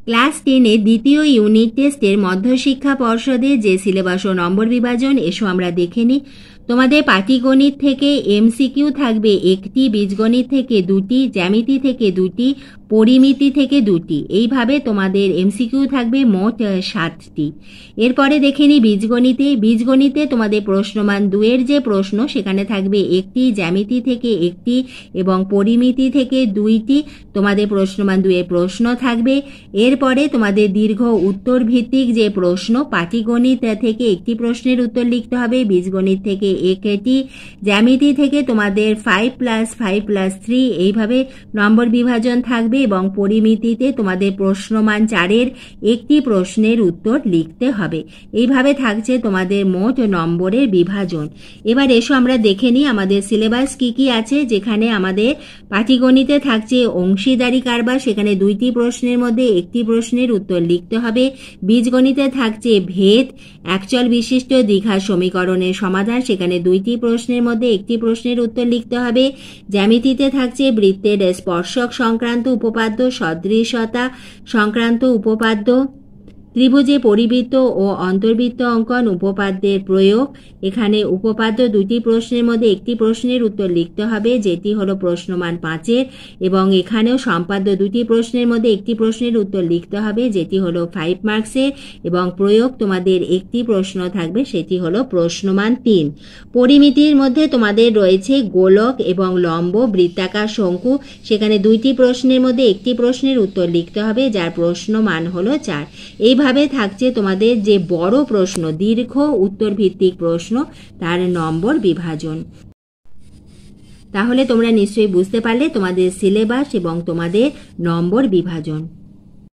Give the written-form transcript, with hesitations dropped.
Class 10-এর দ্বিতীয় unit টেস্টের মধ্যশিক্ষা পর্ষদের যে সিলেবাস ও নম্বর বিভাজন এসো আমরা দেখে নিই। তোমাদের পাটিগণিত থেকে এমসিকিউ থাকবে একটি, বীজগণিত থেকে দুটি, জ্যামিতি থেকে দুটি, পরিমিতি থেকে দুটি। এইভাবে তোমাদের এমসিকিউ থাকবে মোট 7টি। এরপরে দেখে নিই বীজগণিতে তোমাদের প্রশ্নমান 2-এর যে প্রশ্ন সেখানে থাকবে একটি, জ্যামিতি থেকে একটি এবং পরিমিতি থেকে 2টি তোমাদের প্রশ্নমান 2-এর প্রশ্ন থাকবে। এরপরে তোমাদের দীর্ঘ উত্তর ভিত্তিক যে প্রশ্ন, পাটিগণিত থেকে একটি প্রশ্নের উত্তর লিখতে হবে, বীজগণিত থেকে একটি, জ্যামিতি থেকে তোমাদের 5+5+3 এইভাবে নম্বর বিভাজন থাকবে এবং পরিমিতিতে তোমাদের প্রশ্নমান 4-এর একটি প্রশ্নের উত্তর লিখতে হবে। এইভাবে থাকছে তোমাদের মোট নম্বরের বিভাজন। এবার এসো আমরা দেখে নিই আমাদের সিলেবাস কি কি আছে। যেখানে আমাদের পাটিগণিতে থাকছে অংশীদারি কারবার, সেখানে 2টি প্রশ্নের মধ্যে একটি প্রশ্নের উত্তর লিখতে হবে। বীজগণিতে থাকছে ভেদ, একচল বিশিষ্ট দ্বিঘাত সমীকরণের সমাধান, সেখানে 2টি প্রশ্নের মধ্যে একটি প্রশ্নের উত্তর লিখতে হবে। জ্যামিতিতে থাকছে বৃত্তের স্পর্শক সংক্রান্ত উপপাদ্য, সদৃশতা সংক্রান্ত উপপাদ্য, ত্রিভুজে পরিবৃত্ত ও অন্তর্বৃত্ত অঙ্কন উপপাদ্যের প্রয়োগ। এখানে উপপাদ্য 2টি প্রশ্নের মধ্যে একটি প্রশ্নের উত্তর লিখতে হবে, যেটি হলো প্রশ্নমান 5-এর, এবং এখানেও সম্পাদ্য 2টি প্রশ্নের মধ্যে একটি প্রশ্নের উত্তর লিখতে হবে, যেটি হলো 5 মার্কসের, এবং প্রয়োগ তোমাদের একটি প্রশ্ন থাকবে, সেটি হলো প্রশ্নমান 3। পরিমিতির মধ্যে তোমাদের রয়েছে গোলক এবং লম্ব, বৃত্তাকার শঙ্কু, সেখানে 2টি প্রশ্নের মধ্যে একটি প্রশ্নের উত্তর লিখতে হবে, যার প্রশ্নমান হলো 4। এইভাবে থাকছে তোমাদের যে বড় প্রশ্ন, দীর্ঘ উত্তর ভিত্তিক প্রশ্ন, তার নম্বর বিভাজন। তাহলে তোমরা নিশ্চয়ই বুঝতে পারলে তোমাদের সিলেবাস এবং তোমাদের নম্বর বিভাজন।